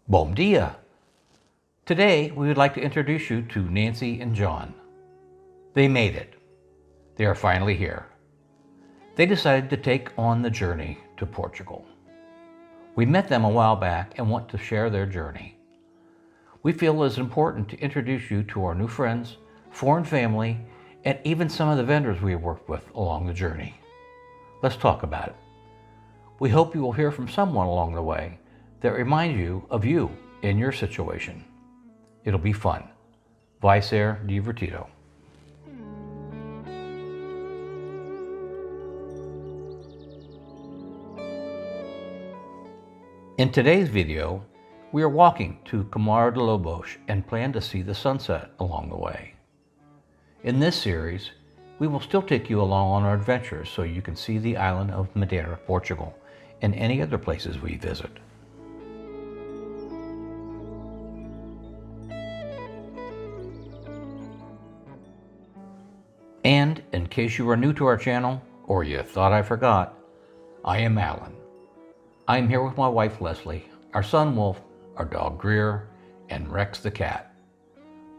Bom dia! Today, we would like to introduce you to Nancy and John. They made it. They are finally here. They decided to take on the journey to Portugal. We met them a while back and want to share their journey. We feel it is important to introduce you to our new friends, foreign family, and even some of the vendors we have worked with along the journey. Let's talk about it. We hope you will hear from someone along the way that reminds you of you in your situation. It'll be fun. Vai ser divertido. In today's video, we are walking to Camar de Lobos and plan to see the sunset along the way. In this series, we will still take you along on our adventures so you can see the island of Madeira, Portugal, and any other places we visit. And in case you are new to our channel, or you thought I forgot, I am Alan. I am here with my wife Leslie, our son Wolf, our dog Greer, and Rex the cat.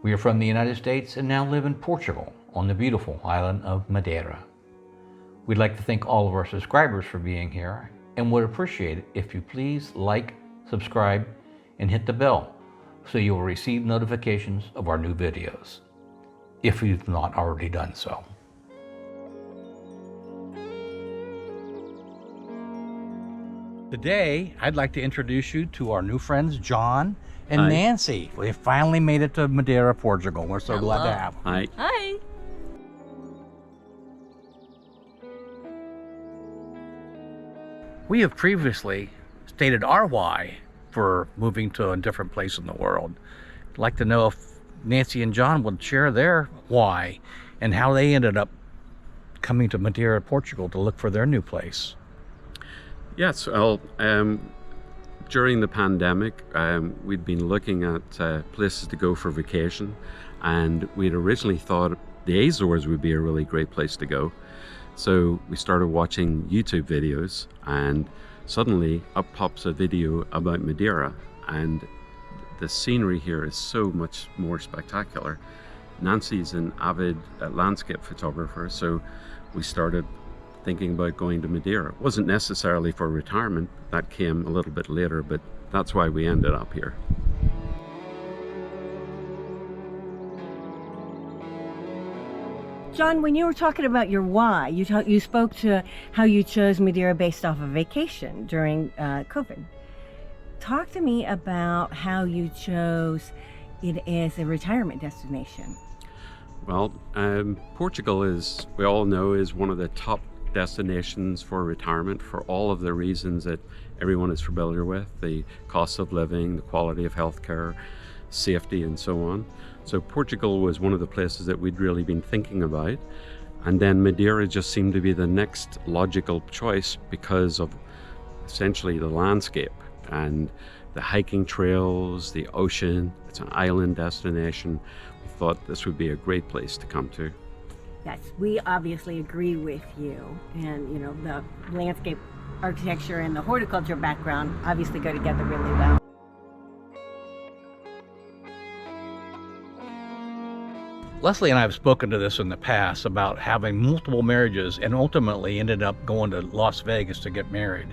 We are from the United States and now live in Portugal on the beautiful island of Madeira. We'd like to thank all of our subscribers for being here and would appreciate it if you please like, subscribe, and hit the bell so you will receive notifications of our new videos, if you've not already done so. Today, I'd like to introduce you to our new friends, John and Hi. Nancy. We finally made it to Madeira, Portugal. We're so glad to have them. Hi. Hi. We have previously stated our why for moving to a different place in the world. I'd like to know if Nancy and John would share their why and how they ended up coming to Madeira, Portugal to look for their new place. Yes, well, during the pandemic, we'd been looking at places to go for vacation, and we'd originally thought the Azores would be a really great place to go. So we started watching YouTube videos, and suddenly up pops a video about Madeira, and the scenery here is so much more spectacular. Nancy's an avid landscape photographer, so we started thinking about going to Madeira. It wasn't necessarily for retirement, that came a little bit later, but that's why we ended up here. John, when you were talking about your why, you spoke to how you chose Madeira based off of vacation during COVID. Talk to me about how you chose it as a retirement destination. Well, Portugal, as we all know, is one of the top destinations for retirement for all of the reasons that everyone is familiar with: the cost of living, the quality of healthcare, safety, and so on. So Portugal was one of the places that we'd really been thinking about, and then Madeira just seemed to be the next logical choice because of essentially the landscape and the hiking trails, the ocean. It's an island destination. We thought this would be a great place to come to. Yes, we obviously agree with you, and you know, the landscape architecture and the horticulture background obviously go together really well. Leslie and I have spoken to this in the past about having multiple marriages and ultimately ended up going to Las Vegas to get married.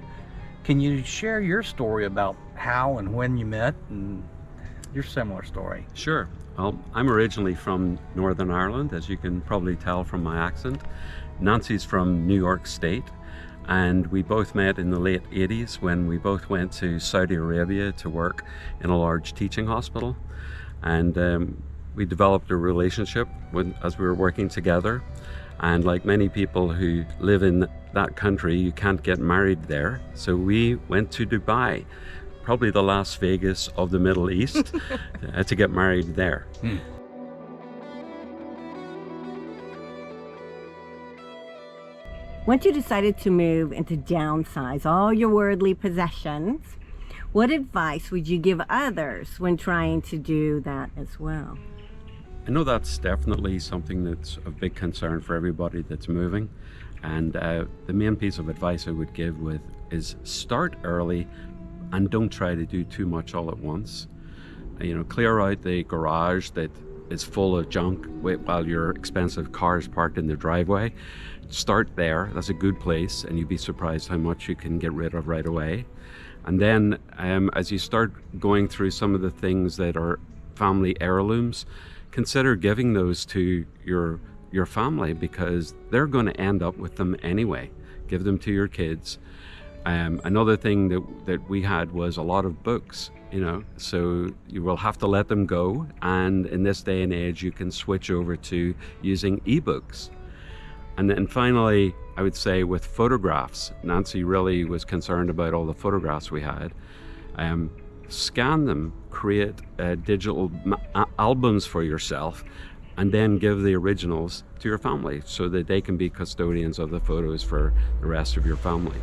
Can you share your story about how and when you met and your similar story? Sure. Well, I'm originally from Northern Ireland, as you can probably tell from my accent. Nancy's from New York State, and we both met in the late 80s when we both went to Saudi Arabia to work in a large teaching hospital. And we developed a relationship as we were working together. And like many people who live in that country, you can't get married there. So we went to Dubai, probably the Las Vegas of the Middle East, to get married there. Once you decided to move and to downsize all your worldly possessions, what advice would you give others when trying to do that as well? I know that's definitely something that's a big concern for everybody that's moving. And the main piece of advice I would give is start early and don't try to do too much all at once. Clear out the garage that is full of junk while your expensive car is parked in the driveway. Start there. That's a good place, and you'd be surprised how much you can get rid of right away. And then as you start going through some of the things that are family heirlooms, consider giving those to your family, because they're going to end up with them anyway. Give them to your kids. Another thing that we had was a lot of books, so you will have to let them go. And in this day and age, you can switch over to using ebooks. And then finally, I would say with photographs, Nancy really was concerned about all the photographs we had. Scan them, create digital albums for yourself, and then give the originals to your family so that they can be custodians of the photos for the rest of your family.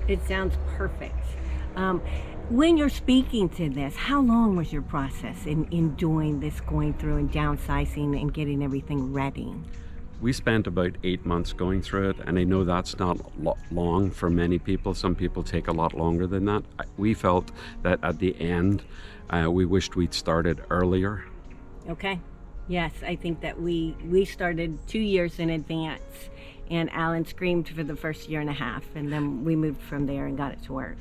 It sounds perfect. When you're speaking to this, how long was your process in doing this, going through and downsizing and getting everything ready? We spent about 8 months going through it, and I know that's not long for many people. Some people take a lot longer than that. We felt that at the end, we wished we'd started earlier. Okay. Yes, I think that we started 2 years in advance, and Alan screamed for the first year and a half, and then we moved from there and got it to work.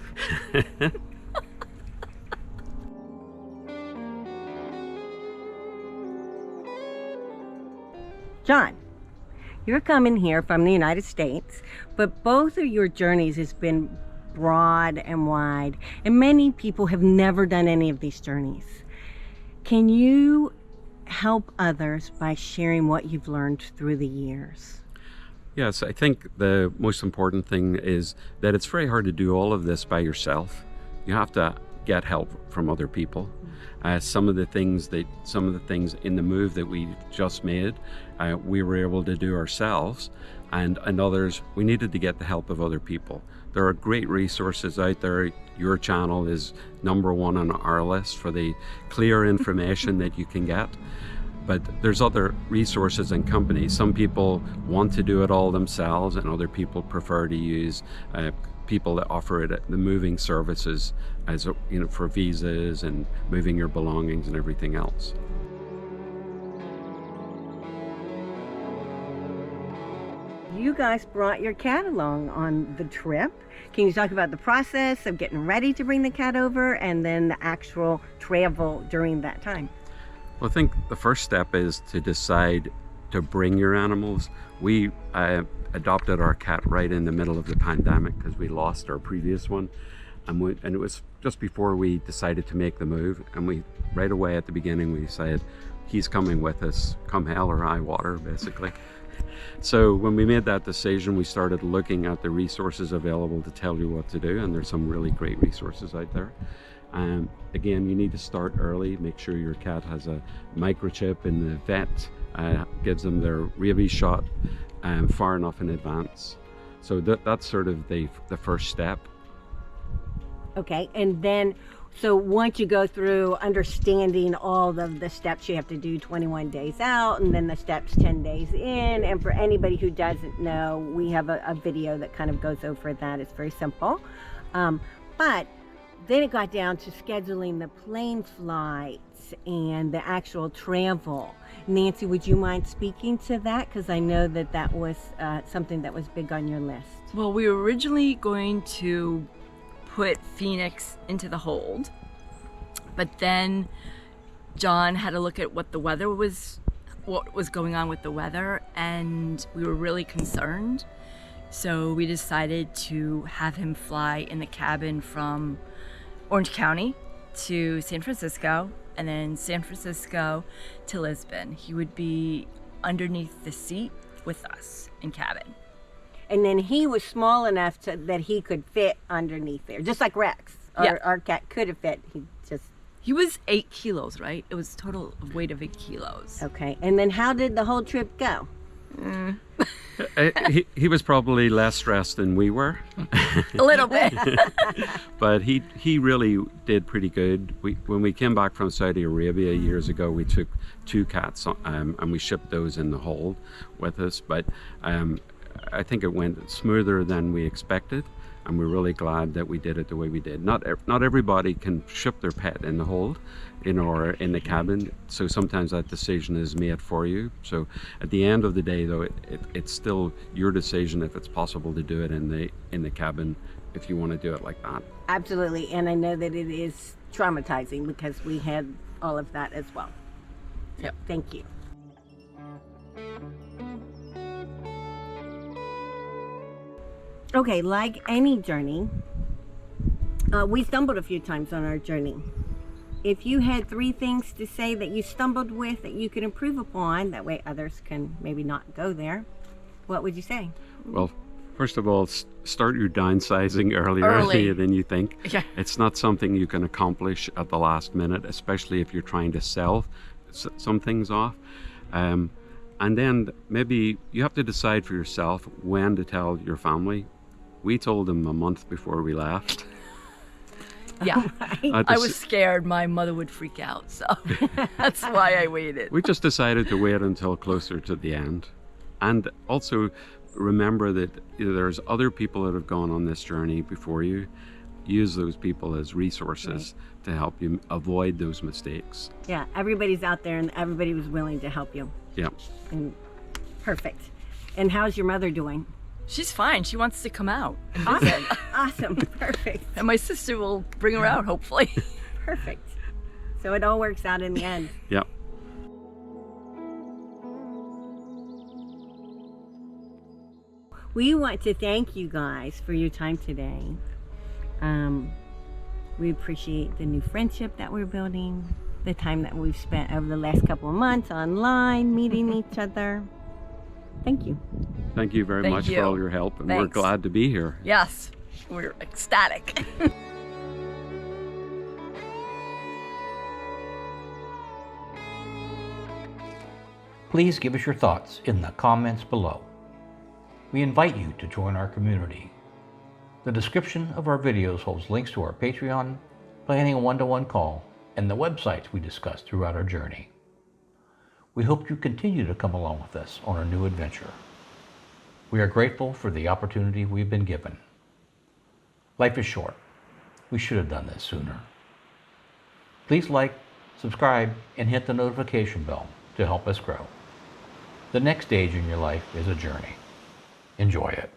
John, you're coming here from the United States, but both of your journeys has been broad and wide, and many people have never done any of these journeys. Can you help others by sharing what you've learned through the years? Yes, I think the most important thing is that it's very hard to do all of this by yourself. You have to get help from other people. Some of the things in the move that we just made, we were able to do ourselves, and others, we needed to get the help of other people. There are great resources out there. Your channel is number one on our list for the clear information that you can get. But there's other resources and companies. Some people want to do it all themselves, and other people prefer to use people that offer it the moving services, as for visas and moving your belongings and everything else. You guys brought your cat along on the trip. Can you talk about the process of getting ready to bring the cat over, and then the actual travel during that time? Well, I think the first step is to decide to bring your animals. We adopted our cat right in the middle of the pandemic because we lost our previous one, and it was just before we decided to make the move. And we right away at the beginning we said, he's coming with us, come hell or high water, basically. So when we made that decision, we started looking at the resources available to tell you what to do, and there's some really great resources out there. Again, you need to start early. Make sure your cat has a microchip, and the vet gives them their rabies shot far enough in advance. So that's sort of the first step. Okay, and then, so once you go through understanding all of the steps you have to do 21 days out, and then the steps 10 days in, and for anybody who doesn't know, we have a video that kind of goes over that. It's very simple. But then it got down to scheduling the plane flights and the actual travel. Nancy, would you mind speaking to that? Because I know that was something that was big on your list. Well, we were originally going to put Phoenix into the hold, but then John had to look at what was going on with the weather, and we were really concerned. So we decided to have him fly in the cabin from Orange County to San Francisco, and then San Francisco to Lisbon. He would be underneath the seat with us in cabin. And then he was small enough that he could fit underneath there, just like Rex. Our cat could have fit. He was 8 kilos, right? It was total weight of 8 kilos. Okay. And then how did the whole trip go? He was probably less stressed than we were. A little bit. But he really did pretty good. When we came back from Saudi Arabia years ago, we took 2 cats and we shipped those in the hold with us. But I think it went smoother than we expected. and we're really glad that we did it the way we did. Not everybody can ship their pet in the hold, or in the cabin, so sometimes that decision is made for you. So at the end of the day, though, it's still your decision if it's possible to do it in the cabin, if you want to do it like that. Absolutely, and I know that it is traumatizing because we had all of that as well. Yep. Thank you. Okay, like any journey, we stumbled a few times on our journey. If you had 3 things to say that you stumbled with that you could improve upon, that way others can maybe not go there, what would you say? Well, first of all, start your downsizing Early. earlier than you think. Yeah. It's not something you can accomplish at the last minute, especially if you're trying to sell some things off. And then maybe you have to decide for yourself when to tell your family. We told them a month before we left. Yeah. Right? I was scared my mother would freak out, so that's why I waited. We just decided to wait until closer to the end. And also remember that there's other people that have gone on this journey before you. Use those people as resources to help you avoid those mistakes. Yeah, everybody's out there and everybody was willing to help you. Yeah. And perfect. And how's your mother doing? She's fine. She wants to come out and visit. Awesome. Perfect. And my sister will bring her out, hopefully. Perfect. So it all works out in the end. Yeah. We want to thank you guys for your time today. We appreciate the new friendship that we're building, the time that we've spent over the last couple of months online, meeting each other. Thank you. Thank you very Thank much you. for all your help, and we're Thanks. glad to be here. Yes, we're ecstatic. Please give us your thoughts in the comments below. We invite you to join our community. The description of our videos holds links to our Patreon, planning a one-to-one call, and the websites we discussed throughout our journey. We hope you continue to come along with us on our new adventure. We are grateful for the opportunity we've been given. Life is short. We should have done this sooner. Please like, subscribe, and hit the notification bell to help us grow. The next stage in your life is a journey. Enjoy it.